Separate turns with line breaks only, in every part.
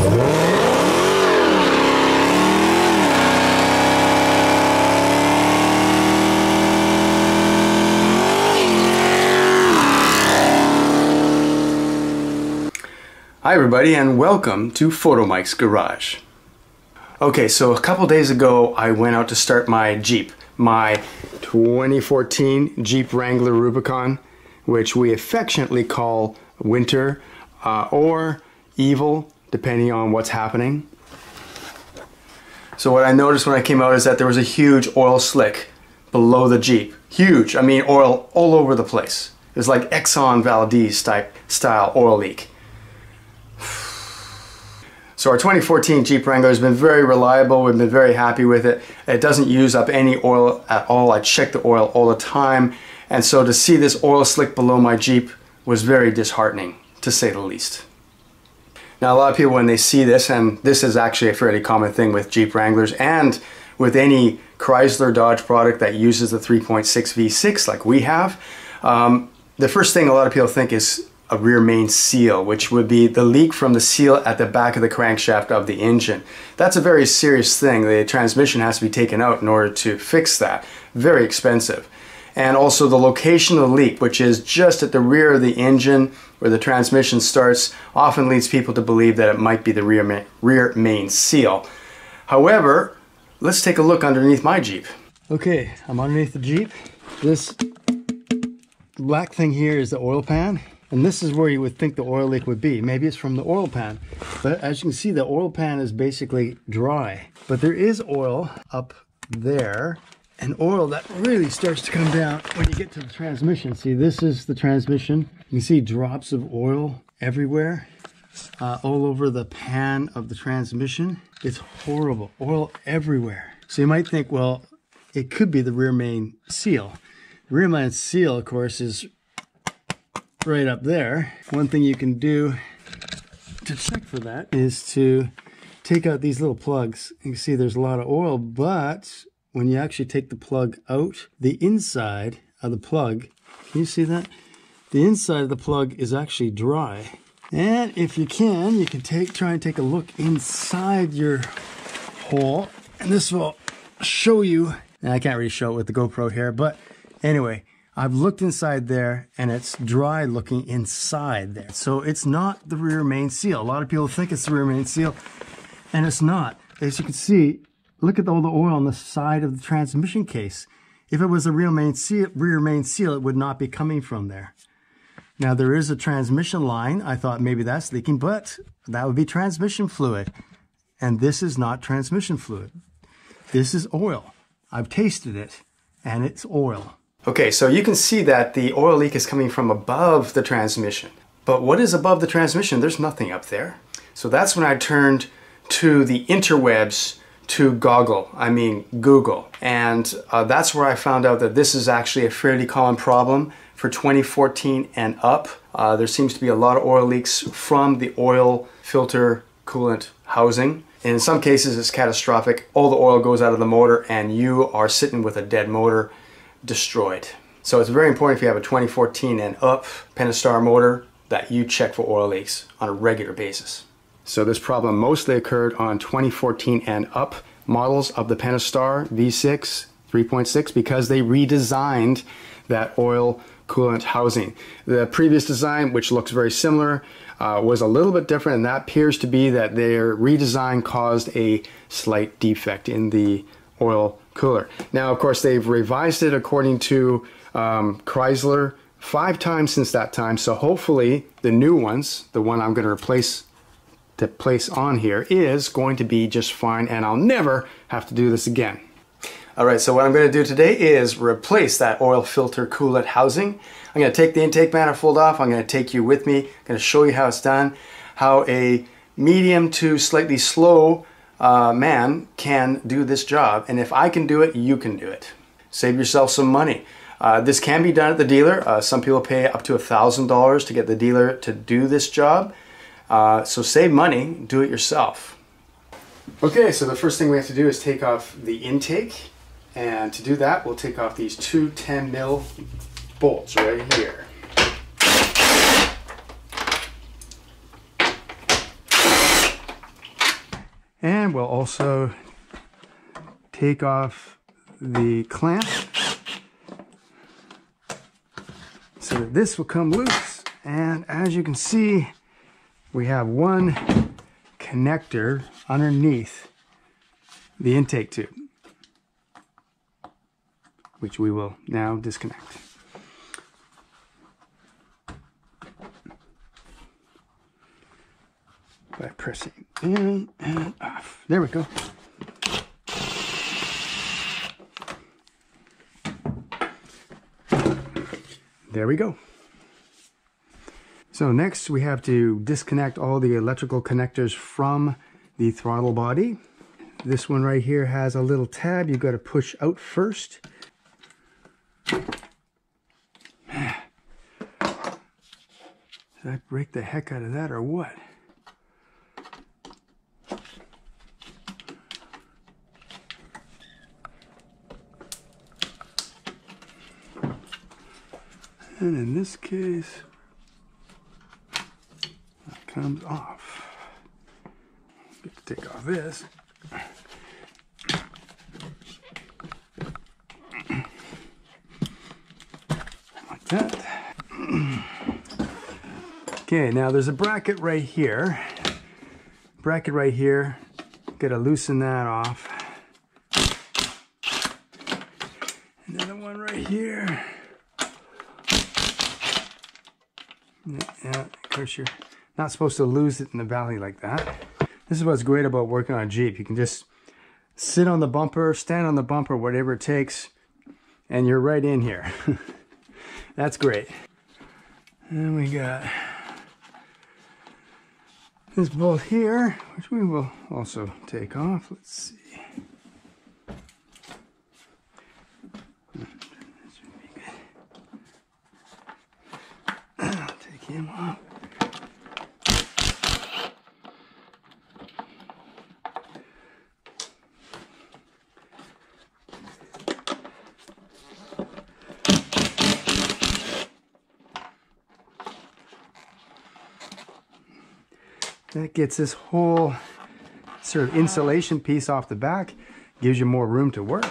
Hi everybody and welcome to Photomikes Garage. Okay, so a couple days ago I went out to start my Jeep, my 2014 Jeep Wrangler Rubicon, which we affectionately call Winter or Evil, depending on what's happening. So what I noticed when I came out is that there was a huge oil slick below the Jeep. Huge, I mean oil all over the place. It was like Exxon Valdez style oil leak. So our 2014 Jeep Wrangler has been very reliable. We've been very happy with it. It doesn't use up any oil at all. I check the oil all the time. And so to see this oil slick below my Jeep was very disheartening, to say the least. Now a lot of people, when they see this, and this is actually a fairly common thing with Jeep Wranglers and with any Chrysler Dodge product that uses the 3.6 V6 like we have, the first thing a lot of people think is a rear main seal, which would be the leak from the seal at the back of the crankshaft of the engine. That's a very serious thing. The transmission has to be taken out in order to fix that. Very expensive. And also the location of the leak, which is just at the rear of the engine where the transmission starts, often leads people to believe that it might be the rear main seal. However, let's take a look underneath my Jeep. Okay, I'm underneath the Jeep. This black thing here is the oil pan. And this is where you would think the oil leak would be. Maybe it's from the oil pan. But as you can see, the oil pan is basically dry. But there is oil up there, and oil that really starts to come down when you get to the transmission. See, this is the transmission. You can see drops of oil everywhere, all over the pan of the transmission. It's horrible, oil everywhere. So you might think, well, it could be the rear main seal. The rear main seal, of course, is right up there. One thing you can do to check for that is to take out these little plugs. You can see there's a lot of oil, but when you actually take the plug out, the inside of the plug, can you see that? The inside of the plug is actually dry. And if you can try and take a look inside your hole, and this will show you, and I can't really show it with the GoPro here, but anyway, I've looked inside there and it's dry looking inside there. So it's not the rear main seal. A lot of people think it's the rear main seal and it's not. As you can see, look at all the oil on the side of the transmission case. If it was a rear main seal, it would not be coming from there. Now there is a transmission line. I thought maybe that's leaking, but that would be transmission fluid. And this is not transmission fluid. This is oil. I've tasted it and it's oil. Okay, so you can see that the oil leak is coming from above the transmission. But what is above the transmission? There's nothing up there. So that's when I turned to the interwebs to Google. And that's where I found out that this is actually a fairly common problem for 2014 and up. There seems to be a lot of oil leaks from the oil filter coolant housing. In some cases, it's catastrophic. All the oil goes out of the motor and you are sitting with a dead motor, destroyed. So it's very important if you have a 2014 and up Pentastar motor that you check for oil leaks on a regular basis. So this problem mostly occurred on 2014 and up models of the Pentastar V6 3.6 because they redesigned that oil coolant housing. The previous design, which looks very similar, was a little bit different, and that appears to be that their redesign caused a slight defect in the oil cooler. Now, of course, they've revised it according to Chrysler 5 times since that time. So hopefully the new ones, the one I'm going to place on here, is going to be just fine, and I'll never have to do this again. All right, so what I'm going to do today is replace that oil filter coolant housing. I'm going to take the intake manifold off. I'm going to take you with me. I'm going to show you how it's done, how a medium to slightly slow man can do this job, and if I can do it, you can do it. Save yourself some money. This can be done at the dealer. Some people pay up to $1,000 to get the dealer to do this job. So save money, do it yourself. Okay, so the first thing we have to do is take off the intake, and to do that we'll take off these two 10mm bolts right here. And we'll also take off the clamp so that this will come loose. And as you can see, we have one connector underneath the intake tube, which we will now disconnect. By pressing in and off. There we go. There we go. So next we have to disconnect all the electrical connectors from the throttle body. This one right here has a little tab you've got to push out first. Did I break the heck out of that or what? And in this case, that comes off. Get to take off this. Like that. Okay, now there's a bracket right here. Bracket right here. Gotta loosen that off. Another one right here. Yeah, of course you're not supposed to lose it in the valley like that. This is what's great about working on a Jeep. You can just sit on the bumper, stand on the bumper, whatever it takes, and you're right in here. That's great. And we got this bolt here, which we will also take off. Let's see. Take him off. That gets this whole sort of insulation piece off the back, gives you more room to work.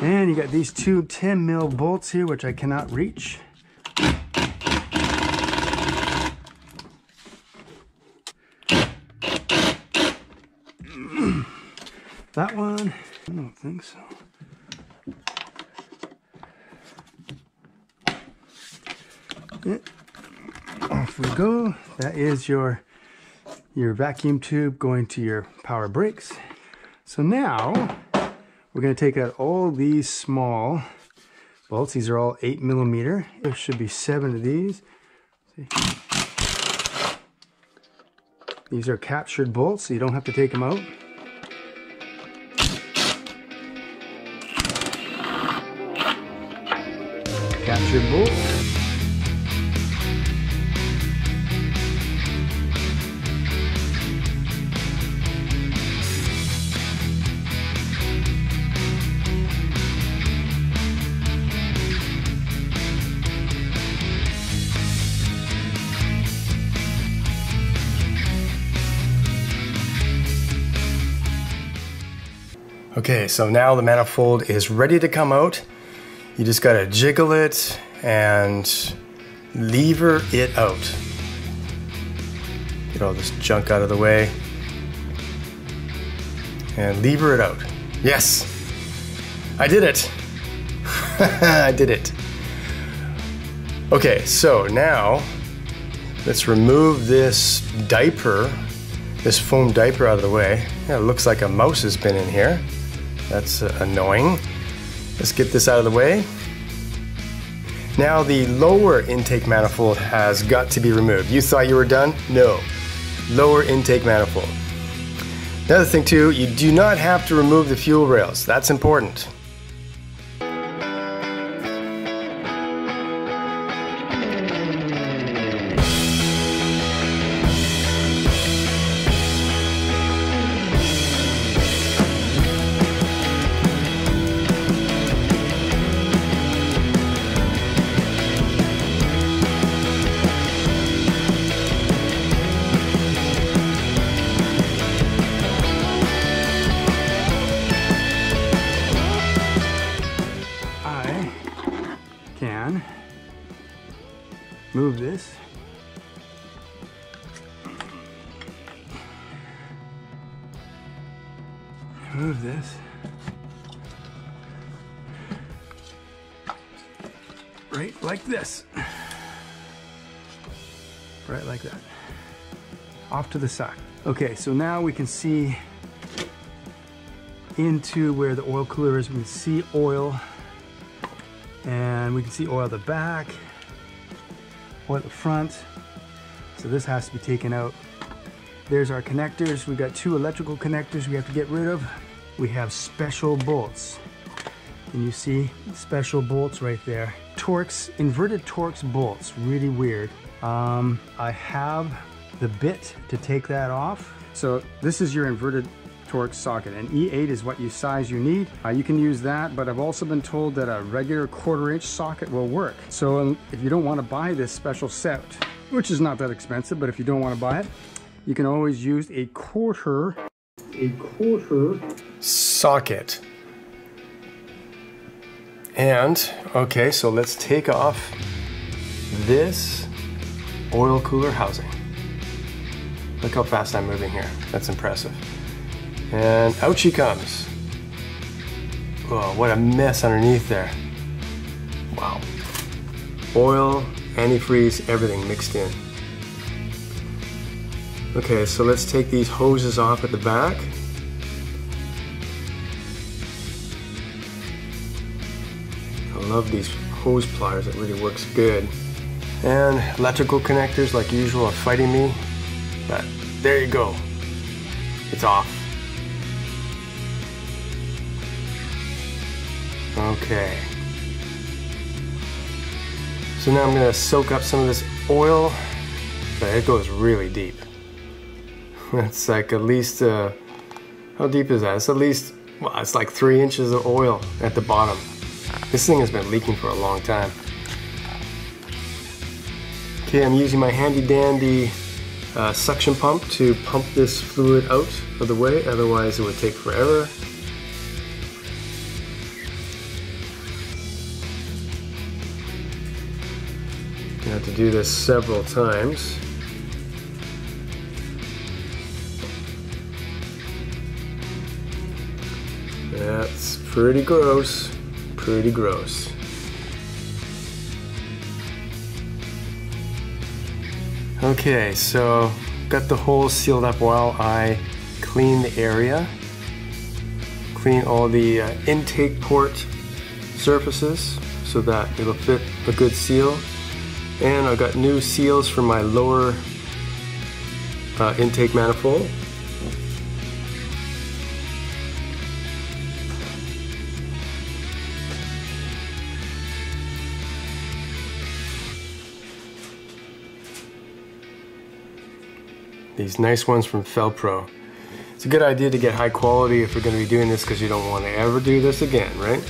And you got these two 10 mil bolts here, which I cannot reach. That one, I don't think so. Yeah. Off we go. That is your vacuum tube going to your power brakes. So now we're going to take out all these small bolts. These are all 8 millimeter. There should be 7 of these. These are captured bolts, so you don't have to take them out. Captured bolt. Okay, so now the manifold is ready to come out. You just gotta jiggle it and lever it out. Get all this junk out of the way. And lever it out. Yes! I did it! I did it. Okay, so now let's remove this diaper, this foam diaper out of the way. Yeah, it looks like a mouse has been in here. That's annoying. Let's get this out of the way. Now the lower intake manifold has got to be removed. You thought you were done? No. Lower intake manifold. Another thing too, you do not have to remove the fuel rails. That's important. move this. Move this. Right like this. Right like that. Off to the side. Okay, so now we can see into where the oil cooler is. We can see oil, and we can see oil at the back, oil at the front. So this has to be taken out. There's our connectors. We got 2 electrical connectors we have to get rid of. We have special bolts. And you see special bolts right there. Torx, inverted Torx bolts, really weird. I have the bit to take that off. So this is your inverted Torx socket, and E8 is what size you need. You can use that, but I've also been told that a regular 1/4 inch socket will work. So if you don't want to buy this special set, which is not that expensive, but if you don't want to buy it, you can always use a quarter socket. And okay, so let's take off this oil cooler housing. Look how fast I'm moving here. That's impressive. And out she comes. Oh, what a mess underneath there. Wow. Oil, antifreeze, everything mixed in. Okay, so let's take these hoses off at the back. I love these hose pliers, it really works good. And electrical connectors, like usual, are fighting me, but there you go. It's off. Okay. So now I'm going to soak up some of this oil, but it goes really deep. It's like at least, how deep is that? It's at least, well, it's like 3 inches of oil at the bottom. This thing has been leaking for a long time. Okay, I'm using my handy dandy suction pump to pump this fluid out of the way, otherwise it would take forever. You have to do this several times. That's pretty gross, pretty gross. Okay, so got the holes sealed up while I clean the area. Clean all the intake port surfaces so that it'll fit a good seal. And I got new seals for my lower intake manifold. These nice ones from Felpro. It's a good idea to get high quality if you're going to be doing this, because you don't want to ever do this again, right?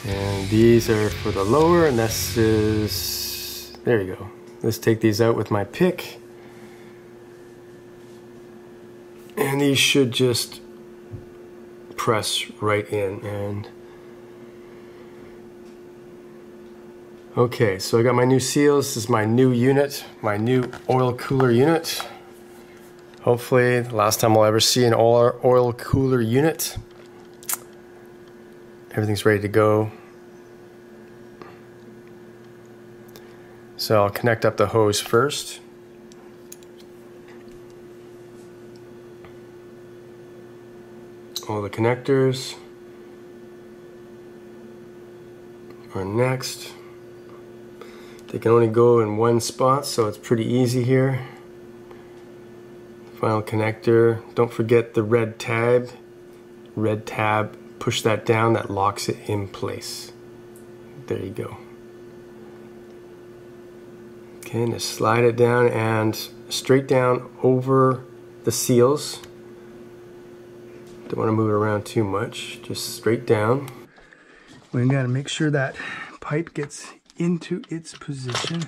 And these are for the lower, and this is, there you go. Let's take these out with my pick. And these should just press right in. And okay, so I got my new seals. This is my new unit, my new oil cooler unit. Hopefully the last time I'll ever see an oil cooler unit. Everything's ready to go. So I'll connect up the hose first. All the connectors are next. They can only go in one spot, so it's pretty easy here. Final connector. Don't forget the red tab. Red tab, push that down, that locks it in place. There you go. Okay, and just slide it down and straight down over the seals. Don't want to move it around too much, just straight down. We got to make sure that pipe gets into its position.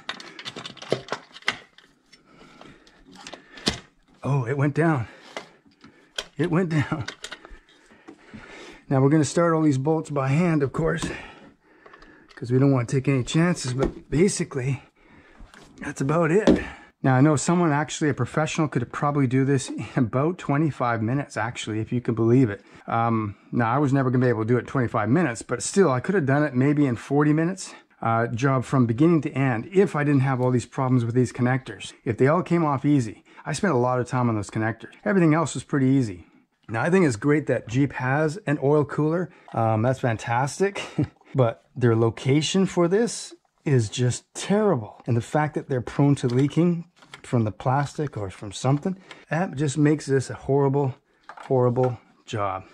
Oh, it went down. it went down. Now we're going to start all these bolts by hand, of course, because we don't want to take any chances, but basically that's about it. Now I know someone, actually a professional, could probably do this in about 25 minutes, actually, if you can believe it. Now I was never going to be able to do it in 25 minutes, but still I could have done it maybe in 40 minutes. Job from beginning to end, if I didn't have all these problems with these connectors. If they all came off easy. I spent a lot of time on those connectors. Everything else was pretty easy. Now I think it's great that Jeep has an oil cooler. That's fantastic. But their location for this is just terrible. And the fact that they're prone to leaking from the plastic or from something, that just makes this a horrible, horrible job.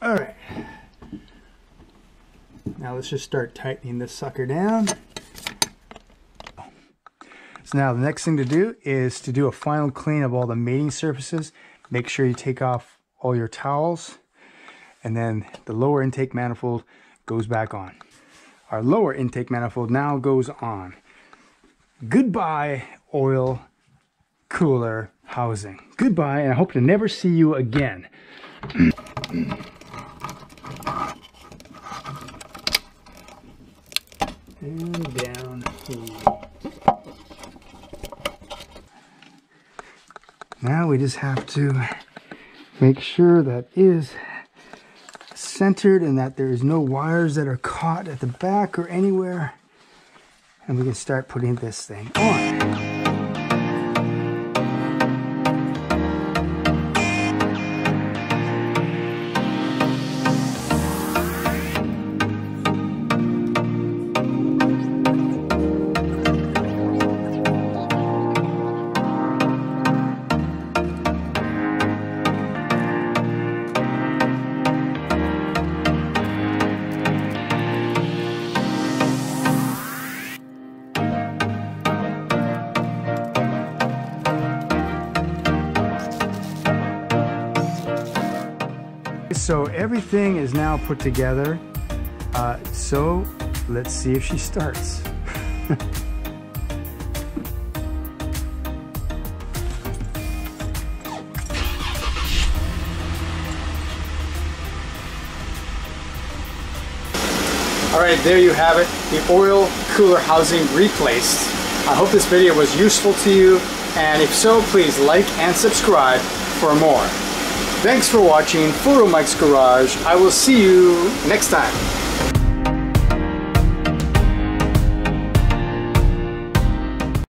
All right. Now let's just start tightening this sucker down. So now the next thing to do is to do a final clean of all the mating surfaces. Make sure you take off all your towels, and then the lower intake manifold goes back on. Our lower intake manifold now goes on. Goodbye, oil cooler housing. Goodbye, and I hope to never see you again. And down here. Now we just have to make sure that is centered and that there's no wires that are caught at the back or anywhere. And we can start putting this thing on. So everything is now put together. So let's see if she starts. All right, there you have it, the oil cooler housing replaced. I hope this video was useful to you, and if so, please like and subscribe for more. Thanks for watching Photomikes Garage. I will see you next time.